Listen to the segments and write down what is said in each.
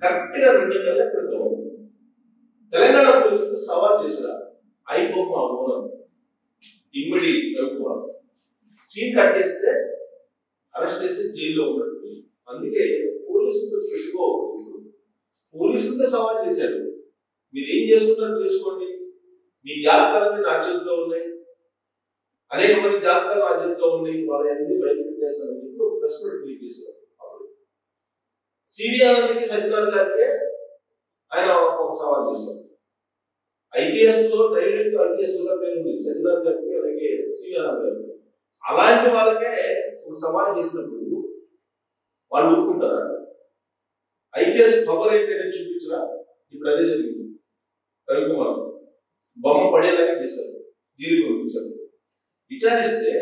Correct గా 2 నెలల క్రితం తెలంగాణ పోలీసులు సవాల్ చేశారు. అయిపోకు ఆ ఓనర్ ఇమ్మడి రఘుకుమార్ సీన్ కట్ చేస్తే అరెస్ట్ చేసి జైల్లో ఉన్నట్టు. అందుకే పోలీసులతో పెట్టుకోవద్దు. పోలీసులతో సవాల్ చేశారు, మీరు ఏం చేసుకుంటారో చేసుకోండి, మీ జాతకాలన్నీ నా చేతిలో ఉన్నాయి, అనేక మంది జాతకాలు నా చేతిలో ఉన్నాయి, వాళ్ళని బయటకు చేస్తారని చెప్పి ఒక ప్రెస్ మీట్ రిలీజ్ చేశారు. అప్పుడు సివి ఆనంద్కి సత్యనారాయణ గారికి ఆయన ఒక సవాల్ చేశారు. ఐపీఎస్ లో డైరెక్ట్ ఐపీఎస్ కూడా పేరు ఉంది సత్యనారాయణ గారికి, అలాగే సివి ఆనంద్ గారికి. అలాంటి వాళ్ళకే ఒక సవాల్ చేసినప్పుడు వాళ్ళు ఊరుకుంటారా? ఐపీఎస్ పవర్ ఏంటంటే చూపించరా? ఇప్పుడు అదే జరిగింది. రవికుమార్ బొమ్మ పడేలాగా చేశారు, జైలు పంపించారు. విచారిస్తే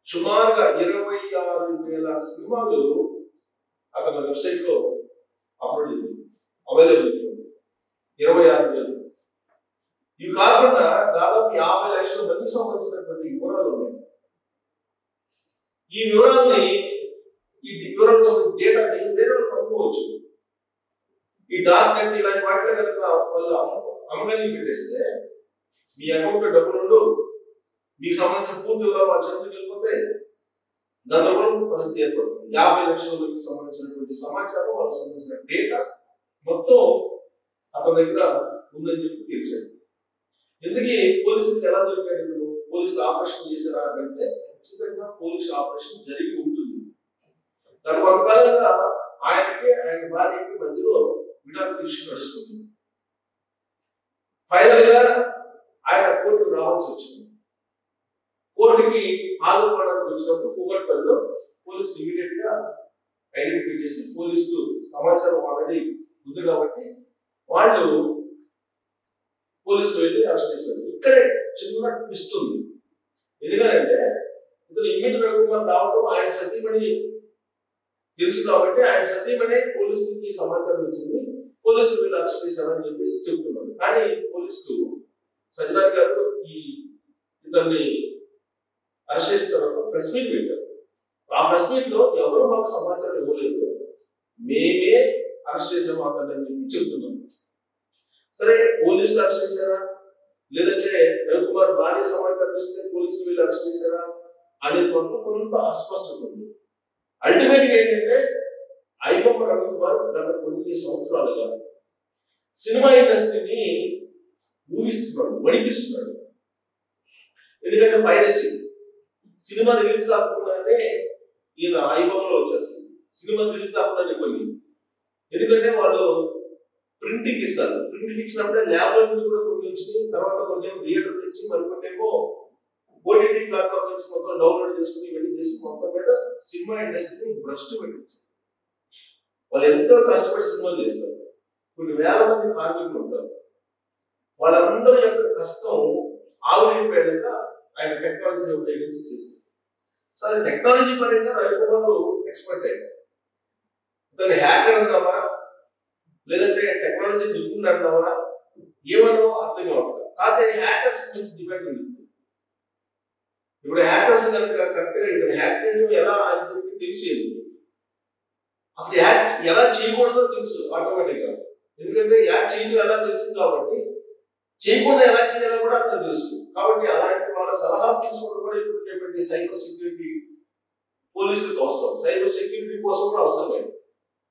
సుమారుగా 26,000 సినిమాలు అతని వెబ్సైట్ లో అప్లోడ్ అవైలబుల్ 26,000. ఇవి కాకుండా దాదాపు 50 లక్షల మందికి సంబంధించినటువంటి వివరాలు ఉన్నాయి. ఈ వివరాలని డేటాని వేరే వాళ్ళు పంపుకోవచ్చు. ఈ డార్క్ నెట్ ఇలాంటి వాటిలో కనుక వాళ్ళు అమ్మకానికి పెట్టేస్తే మీ అకౌంట్ లో డబ్బులు ఉండవు, మీకు సంబంధించిన పూర్తి వివరాలు వాళ్ళ చేతులకు వెళ్ళిపోతే గందరగోళం పరిస్థితి ఏర్పడుతుంది. 50 లక్షల మందికి సంబంధించినటువంటి సమాచారం, వాళ్ళకి సంబంధించిన డేటా మొత్తం అతని దగ్గర ఉందని చెప్పి తెలిసాడు. ఎందుకు పోలీసులకు ఎలా దొరికాడు? పోలీసులు ఆపరేషన్ చేశారా అంటే ఖచ్చితంగా పోలీసు ఆపరేషన్ జరిగి ఉంటుంది. గత కొంతకాలంగా ఆయనకి ఆయన భార్యకి మధ్యలో విడాకుల ఇష్యూ నడుస్తుంది. ఫైనల్ గా ఆయన కోర్టుకు రావాల్సి వచ్చింది. కోర్టుకి హాజరుపడడానికి వచ్చినప్పుడు కూకట్పల్లిలో పోలీసులు ఇమీడియట్ గా ఐడెంటిఫై చేసి, పోలీసులు సమాచారం ఆల్రెడీ ఉంది కాబట్టి వాళ్ళు పోలీసులు వెళ్ళి అరెస్ట్ చేశారు. ఇక్కడే చిన్న ట్విస్ట్ ఉంది. ఎందుకంటే ఇతను ఇమ్మడి రఘుకుమార్ రావడం ఆయన సతీమణి తెలుసు కాబట్టి ఆయన సతీమణి పోలీసులకి సమాచారం ఇచ్చింది, పోలీసులు వీళ్ళు అరెస్ట్ చేశారని చెప్పేసి చెబుతున్నారు. కానీ పోలీసులు సజ్జనార్ గారు ఇతన్ని అరెస్ట్ చేసిన తర్వాత ప్రెస్ మీట్ పెట్టారు. ఆ ప్రెస్ మీట్ లో ఎవరు మాకు సమాచారం ఇవ్వలేదు, మేమే అరెస్ట్ చేసాము అతన్ని అని చెప్పి చెబుతున్నాం. సరే పోలీసులు అరెస్ట్ చేశారా, లేదంటే రవికుమార్ భార్య సమాచారం ఇస్తే పోలీసులు వీళ్ళు అరెస్ట్ చేశారా అనేది మాత్రం కొంత అస్పష్టత ఉంది. అల్టిమేట్ గా ఏంటంటే ఐబొమ్మ రవికుమార్ గత కొన్ని సంవత్సరాలుగా సినిమా ఇండస్ట్రీని ఊహిస్తున్నాడు, వణికిస్తున్నాడు. ఎందుకంటే పైరసీ, సినిమా రిలీజ్ కాకుండానే ఈయన ఐబొమ్మలో వచ్చేస్తుంది. సినిమా రిలీజ్ కాకుండానే కొన్ని, ఎందుకంటే వాళ్ళు ప్రింటింగ్ ఇస్తారు, ప్రింటింగ్ ఇచ్చినప్పుడే ల్యాబ్ లో నుంచి కూడా కొన్ని వచ్చినాయి, తర్వాత కొన్ని థియేటర్ నుంచి మరికొన్ని ఏమో ఓటీటీ ప్లాట్ఫామ్ నుంచి మొత్తం డౌన్లోడ్ చేసుకుని ఇవన్నీ చేసి మొత్తం మీద సినిమా ఇండస్ట్రీని భ్రష్టు పెట్టించారు. వాళ్ళు ఎంతో కష్టపడి సినిమాలు చేస్తారు, కొన్ని వేల మంది కార్మికులు ఉంటారు, వాళ్ళందరి యొక్క కష్టం ఆవిరైపోయాక ఆయన టెక్నాలజీని ఉపయోగించి చేస్తారు. సరే టెక్నాలజీ పరంగా రవికుమార్ ఎక్స్పర్ట్ అయ్యారు. ఇతను హ్యాకర్ అందామా, లేదంటే టెక్నాలజీ నిపుణుడు అంటామా, ఏమనో అర్థం కావట్లేదు. కాకపోతే హ్యాకర్స్ గురించి డిపెండ్ ఉంది. ఇప్పుడు హ్యాకర్స్ కనుక కరెక్ట్ గా ఇతను హ్యాక్ చేయడం ఎలా అని చెప్పి తెలిసేది, అసలు హ్యాక్ ఎలా చేయకూడదో తెలుసు ఆటోమేటిక్ గా. ఎందుకంటే హ్యాక్ చేయడం ఎలా తెలుసు కాబట్టి చేయకుండా ఎలా చేయాలో కూడా అతను తెలుసు. కాబట్టి అలాంటి వాళ్ళ సలహాలు తీసుకోవడం కూడా ఇప్పుడు సైబర్ సెక్యూరిటీ పోలీసులకు అవసరం, సైబర్ సెక్యూరిటీ కోసం కూడా అవసరమైంది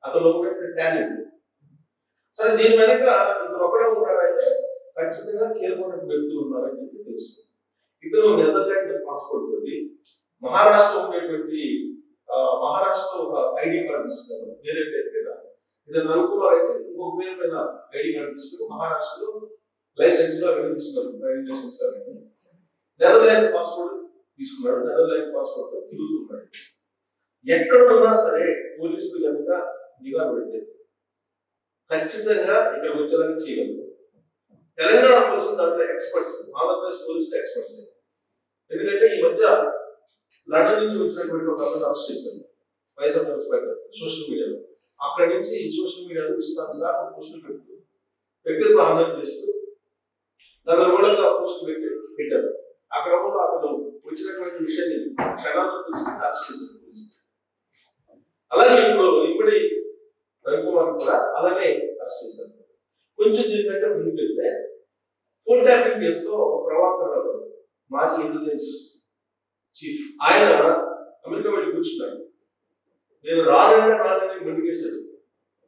అతను టాలెంట్. సరే దీని వెనక ఇతను ఒకడే ఉన్నాడంటే ఖచ్చితంగా కీలకమైన వ్యక్తులు ఉన్నారని చెప్పి తెలుసు. ఇతను నెదర్లాండ్ పాస్పోర్ట్ తోటి మహారాష్ట్రలో ఉండేటువంటి మహారాష్ట్రలో ఒక ఐడి కార్డు తీసుకున్నారు, వేరే పేరు మీద. ఇతను రవికుమార్ అయితే ఇంకొక పేరు పైన ఐడి కార్డు తీసుకుని మహారాష్ట్రలో లైసెన్స్ గా తీసుకున్నారు, డ్రైవింగ్ లైసెన్స్ గా. నెదర్లాండ్ పాస్పోర్ట్ తీసుకున్నాడు, నెదర్లాండ్ పాస్పోర్ట్ తిరుగుతున్నాడు. ఎక్కడ ఉన్నా సరే పోలీసులు కనుక నిఘా పెడితే ఖచ్చితంగా ఇక్కడ వచ్చేలాగా చేయగలరు. తెలంగాణ పోలీసులు దాంట్లో ఎక్స్పర్ట్స్, ఆంధ్రప్రదేశ్ పోలీసులు ఎక్స్పర్ట్స్. ఎందుకంటే ఈ మధ్య లండన్ నుంచి వచ్చినటువంటి ఒక అతను అరెస్ట్ చేశారు వైజాగ్ సోషల్ మీడియాలో. అక్కడి నుంచి సోషల్ మీడియాలో ఇష్టానుసారం పోస్టులు పెడుతూ వ్యక్తిత్వ హననం చేస్తూ గందరగోళంగా పోస్టులు పెట్టారు. ఆ క్రమంలో అతను వచ్చినటువంటి విషయాన్ని క్షణాలను అరెస్ట్ చేశారు పోలీసులు. అలాగే ఇప్పుడు ఇప్పటి రవికుమార్ కూడా అలానే అరెస్ట్ చేశారు. కొంచెం దీనికంటే ముందుకు వెళ్తే ఫోన్ ట్యాపింగ్ కేసులో ప్రభాకర్ రావు మాజీ ఇంటెలిజెన్స్ చీఫ్ ఆయన అమెరికా వెళ్ళి కూర్చున్నాడు. నేను రానని ముందుకేశాడు.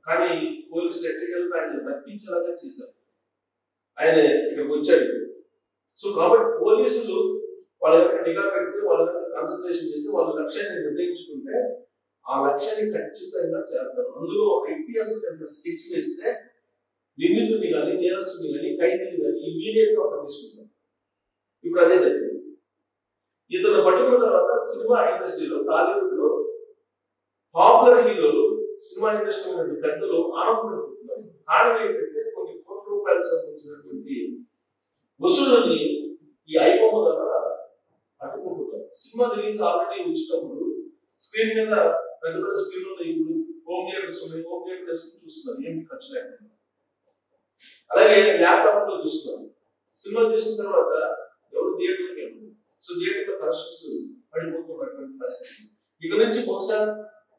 కానీ పోలీసులు ఎట్టకెళ్ళి ఆయన తప్పించేలాగా చేశారు. ఆయన ఇక్కడికి వచ్చాడు. సో కాబట్టి పోలీసులు వాళ్ళ దగ్గర నిఘా పెడితే వాళ్ళ దగ్గర కాన్సన్ట్రేషన్ చేస్తే వాళ్ళ లక్ష్యాన్ని నిర్ణయించుకుంటే ఆ లక్ష్యాన్ని ఖచ్చితంగా చేస్తారు. అందులో ఐపీఎస్ స్కెచ్ వేస్తే నిందితుడిని కానీ నేరస్తుని కానీ ఖైదీని కానీ ఇమీడియట్ గా పట్టించుకుంటారు. ఇప్పుడు అదే జరిగింది. ఇతను పట్టుకున్న తర్వాత సినిమా ఇండస్ట్రీలో టాలీవుడ్ లో పాపులర్ హీరోలు సినిమా ఇండస్ట్రీలో ఉన్న పెద్దలు ఆనందపడుతున్నారు. కారణం ఏంటంటే కొన్ని కోట్ల రూపాయలకు సంబంధించినటువంటి వసూళ్ళని ఈ ఐబొమ్మ ద్వారా పట్టుకుంటున్నారు. సినిమా రిలీజ్ ఆల్రెడీ వచ్చినప్పుడు స్క్రీన్ మీద పెద్ద పెద్ద స్క్రీన్ లో ఇప్పుడు హోమ్ థియేటర్స్ ఉన్నాయి. హోమ్ థియేటర్స్ చూస్తున్నారు, ఏమి ఖర్చు లేకుండా. అలాగే ల్యాప్టాప్ లో చూస్తున్నారు. సినిమా చూసిన తర్వాత ఎవరు థియేటర్కి వెళ్ళరు. సో థియేటర్ లో కలెక్షన్స్ పడిపోతున్నటువంటి పరిస్థితి. ఇక నుంచి బహుశా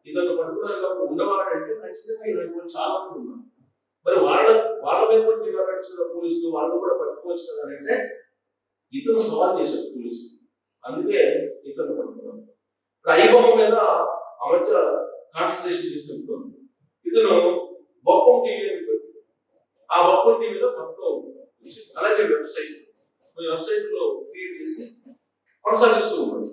ఇతను పట్టుకున్న ఉండవాడంటే ఖచ్చితంగా ఇలాంటి వాళ్ళు చాలా మంది ఉన్నారు. మరి వాళ్ళ మీద కూడా నిఘా పెట్టిన పోలీసులు వాళ్ళు కూడా పట్టుకోవచ్చు కదా అంటే ఇతను సవాల్ చేశారు పోలీసులు. అందుకే ఇతను పట్టుకున్నాను. ఐబొమ్మ మీద ఆ మధ్య కాన్సన్ట్రేషన్ చేసినప్పుడు ఇతను బొప్పం టీవీ అని ఆ బొప్పం టీవీలో మొత్తం వచ్చింది. అలాగే వెబ్సైట్ లో క్రియేట్ చేసి కొనసాగిస్తూ ఉన్నాడు.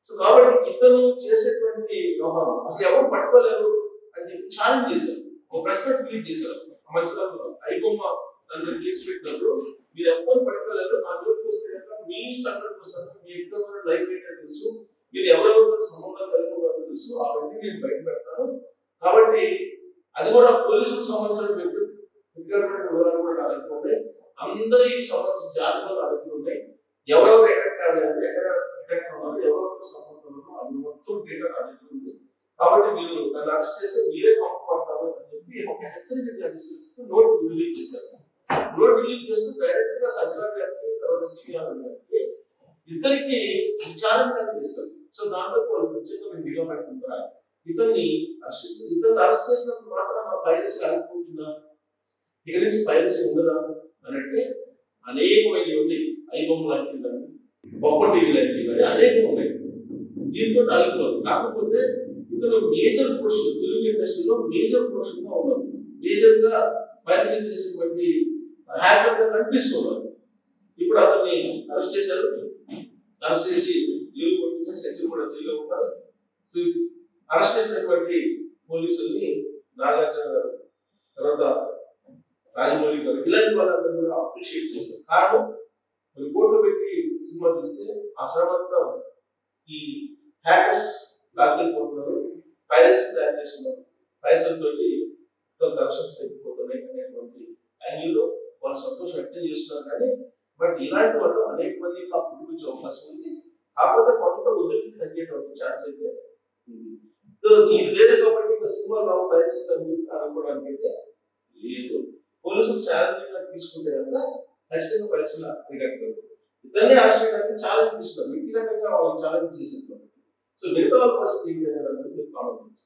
సో కాబట్టి ఇతను చేసేటువంటి వ్యవహారం అసలు ఎవరు పట్టుకోలేరు అని చెప్పి ఛాలెంజ్ చేశారు. ఒక ప్రెస్ మీట్ క్రియేట్ చేశారు. ఆ మధ్యకాలంలో ఐబొమ్మ దాన్ని కేసు పెట్టినప్పుడు మీరు ఎవరు పట్టుకోలేరు, నా జోలికి వస్తే మీ సంఘటన వస్తాను, మీ ఇంట్లో లైఫ్ ఏంటో తెలుసు, మీరు ఎవరెవరితో సంబంధాలు కలిగి ఉన్నారో తెలుసు, అవన్నీ నేను బయట పెడతాను. కాబట్టి అది కూడా పోలీసులకు సంబంధించిన వ్యక్తిగతమైన వివరాలు కూడా నా దగ్గర ఉన్నాయి. అందరికి సంబంధించిన జాతకాలు నా దగ్గర ఉన్నాయి. ఎవరెవరు ఎక్కడ ఉన్నారు, ఎవరెవరితో సంబంధం ఉన్నారో అది మొత్తం డేటా నా దగ్గర ఉంది. కాబట్టి మీరు నన్ను అరెస్ట్ చేస్తే మీరే పంపబడతారు అని చెప్పి ఒక హెచ్చరిక నోట్ రిలీజ్ చేశారు. నోట్ రిలీజ్ చేస్తూ డైరెక్ట్ గా సజ్జనార్ గారికి తర్వాత సిబిఆర్ గారికి ఇద్దరికి విచారణ చేశారు. సో దాంట్లో వాళ్ళు ప్రత్యేకంగా నిఘా పెట్టుకుంటారా ఇతన్ని అరెస్ట్ చేశారు. ఇతన్ని అరెస్ట్ చేసినప్పుడు మాత్రం నా పైరసీ ఆగిపోతుందా, ఇక నుంచి పైరసీ ఉండదా అని అంటే అనేకమైనవి ఉన్నాయి. ఐబొమ్మ లాంటివి కానీ బొప్ప టీవీ లాంటివి కానీ అనేకం ఉన్నాయి. దీంతో ఆగిపోదు. కాకపోతే ఇతను మేజర్ పోర్షన్ తెలుగు ఇండస్ట్రీలో మేజర్ పోర్షన్ గా ఉన్నారు. మేజర్ గా పైరసీ చేసినటువంటి హ్యాకర్ గా కనిపిస్తున్నారు. ఇప్పుడు అతన్ని అరెస్ట్ చేశారు. అరెస్ట్ చేసి జైలు పంపించారు. సచిన్ కూడా జైల్లో ఉన్నారు. అరెస్ట్ చేసినటువంటి పోలీసుల్ని నాగార్జున గారు తర్వాత రాజమౌళి గారు ఇలాంటి వాళ్ళందరూ కూడా అప్రిషియేట్ చేస్తారు. కారణం కొన్ని కోట్లు పెట్టి సినిమా చూస్తే ఆ శ్రమంతా ఈ హ్యాకర్స్ లాక్కెళ్ళిపోతున్నారు, పైరసీ తయారు చేస్తున్నారు, పైసలతో కలెక్షన్స్ తగ్గిపోతున్నాయి అనేటువంటి యాంగిల్లో వాళ్ళు సంతోషం వ్యక్తం చేస్తున్నారు. కానీ బట్ ఇలాంటి వాళ్ళు అనేక మంది కుటుంబించే అవకాశం ఉంది. కాకపోతే కొంత ఉద్యోగి తగ్గేటువంటి ఛాన్స్ అయితే ఉంది. ఇది లేదు కాబట్టి ఇంకా సినిమా రావు పైరసీ అనుకోవడానికి అయితే లేదు. పోలీసులు ఛాలెంజింగ్ గా తీసుకుంటే కనుక ఖచ్చితంగా పైరసీలు అరికట్టగలరు. ఇతరులే అరెస్ట్ చేయడానికి ఛాలెంజ్ తీసుకున్నారు. వ్యక్తిగతంగా వాళ్ళు ఛాలెంజ్ చేసేటువంటి సో మిగతా పరిస్థితి ఏంటి అనేది కామెంట్